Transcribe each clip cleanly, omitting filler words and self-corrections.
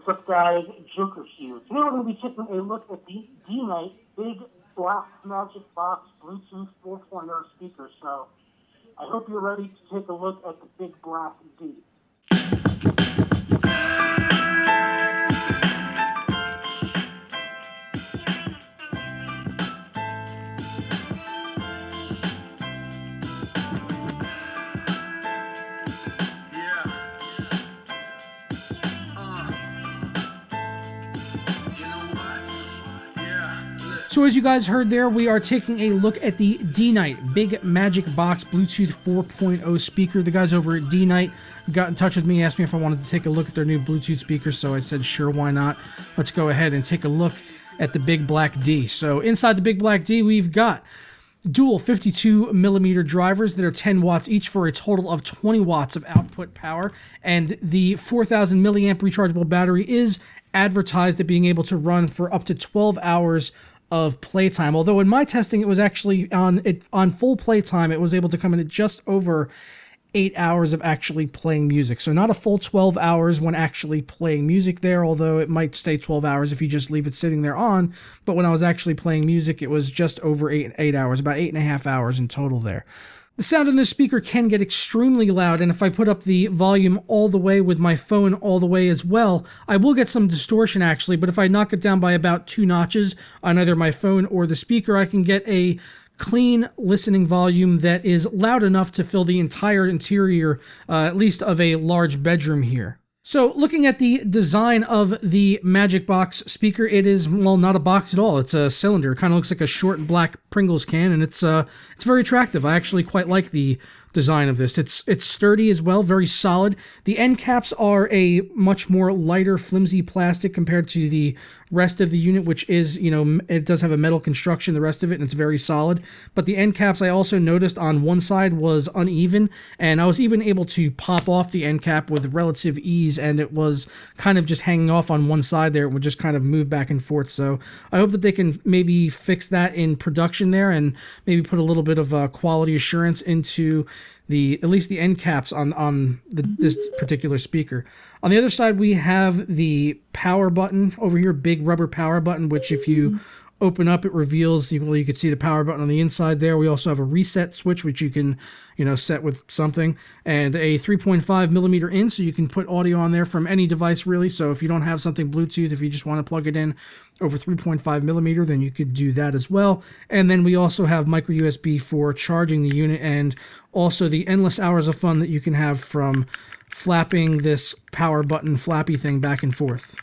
What's up, guys? Joker here. Today we're going to be taking a look at the DKnight Big Black MagicBox Bluetooth 4.0 speaker. So I hope you're ready to take a look at the Big Black D. So as you guys heard there, we are taking a look at the DKnight Big MagicBox Bluetooth 4.0 speaker. The guys over at DKnight got in touch with me, asked me if I wanted to take a look at their new Bluetooth speaker, so I said sure, why not? Let's go ahead and take a look at the Big Black D. So inside the Big Black D, we've got dual 52mm drivers that are 10 watts each for a total of 20 watts of output power, and the 4000 milliamp rechargeable battery is advertised at being able to run for up to 12 hours of playtime. Although in my testing, it was actually on full playtime, it was able to come in at just over 8 hours of actually playing music. So not a full 12 hours when actually playing music there, although it might stay 12 hours if you just leave it sitting there on. But when I was actually playing music, it was just over 8 hours, about 8.5 hours in total there. The sound in this speaker can get extremely loud, and if I put up the volume all the way with my phone all the way as well, I will get some distortion actually, but if I knock it down by about 2 notches on either my phone or the speaker, I can get a clean listening volume that is loud enough to fill the entire interior, at least of a large bedroom here. So looking at the design of the MagicBox speaker, it is, well, not a box at all. It's a cylinder. It kind of looks like a short black Pringles can, and it's very attractive. I actually quite like the design of this. It's sturdy as well, very solid. The end caps are a much more lighter, flimsy plastic compared to the rest of the unit, which is, it does have a metal construction, the rest of it, and it's very solid. But the end caps, I also noticed on one side was uneven, and I was even able to pop off the end cap with relative ease, and it was kind of just hanging off on one side there. It would just kind of move back and forth. So I hope that they can maybe fix that in production there and maybe put a little bit of quality assurance into at least the end caps on this particular speaker. On the other side, we have the power button over here, big rubber power button, which if you open up, it reveals, you can see the power button on the inside there. We also have a reset switch, which you can, set with something, and a 3.5mm in, so you can put audio on there from any device, really. So if you don't have something Bluetooth, if you just want to plug it in over 3.5mm, then you could do that as well. And then we also have micro USB for charging the unit, and also the endless hours of fun that you can have from flapping this power button flappy thing back and forth.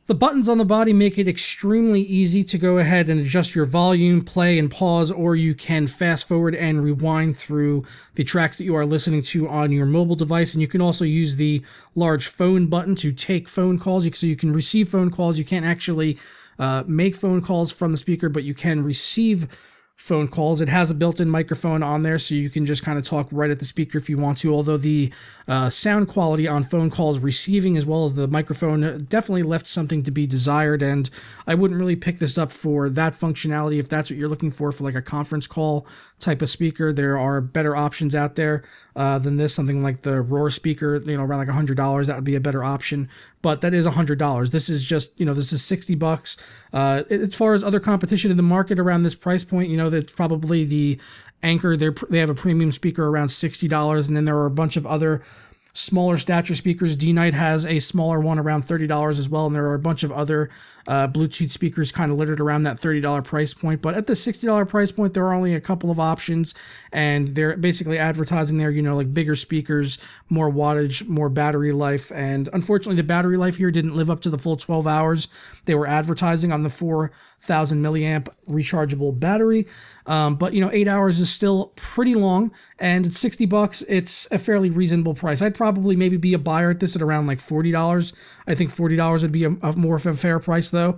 The buttons on the body make it extremely easy to go ahead and adjust your volume, play and pause, or you can fast forward and rewind through the tracks that you are listening to on your mobile device. And you can also use the large phone button to take phone calls, so you can receive phone calls. You can't actually make phone calls from the speaker, but you can receive phone calls. It has a built-in microphone on there, so you can just kind of talk right at the speaker if you want to, although the sound quality on phone calls receiving as well as the microphone definitely left something to be desired, and I wouldn't really pick this up for that functionality if that's what you're looking for like a conference call type of speaker. There are better options out there than this, something like the Roar speaker, around like $100. That would be a better option, but that is $100. This is just, this is $60. As far as other competition in the market around this price point, that's probably the Anchor. They have a premium speaker around $60, and then there are a bunch of other smaller stature speakers. DKnight has a smaller one around $30 as well, and there are a bunch of other Bluetooth speakers kind of littered around that $30 price point. But at the $60 price point, there are only a couple of options, and they're basically advertising there, like bigger speakers, more wattage, more battery life. And unfortunately, the battery life here didn't live up to the full 12 hours. They were advertising on the 4000 milliamp rechargeable battery. But 8 hours is still pretty long, and at $60, it's a fairly reasonable price. I'd probably maybe be a buyer at this at around like $40. I think $40 would be a more of a fair price though,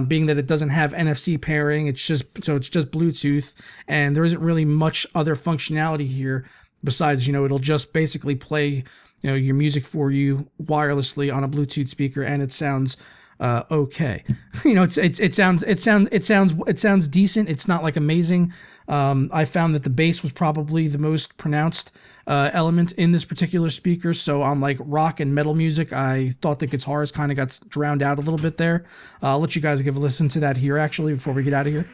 being that it doesn't have NFC pairing. It's just Bluetooth, and there isn't really much other functionality here besides, it'll just basically play, your music for you wirelessly on a Bluetooth speaker, and it sounds okay. You know, it sounds decent. It's not like amazing. I found that the bass was probably the most pronounced element in this particular speaker. So on like rock and metal music, I thought the guitars kind of got drowned out a little bit there. I'll let you guys give a listen to that here actually before we get out of here.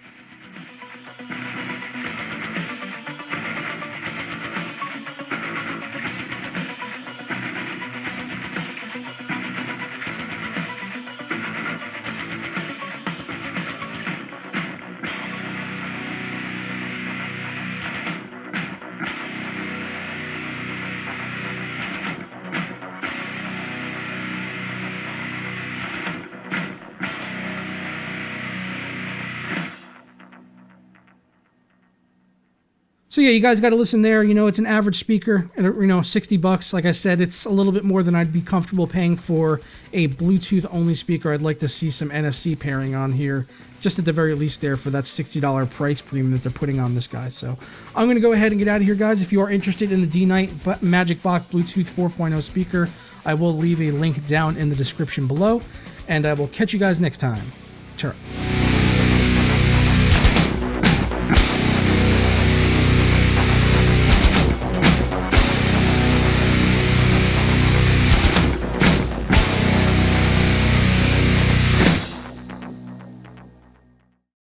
So yeah, you guys got to listen there. You know, it's an average speaker, and you know, $60. Like I said, it's a little bit more than I'd be comfortable paying for a Bluetooth only speaker. I'd like to see some NFC pairing on here, just at the very least there for that $60 price premium that they're putting on this guy. So I'm going to go ahead and get out of here, guys. If you are interested in the DKnight MagicBox Bluetooth 4.0 speaker, I will leave a link down in the description below, and I will catch you guys next time. Ciao.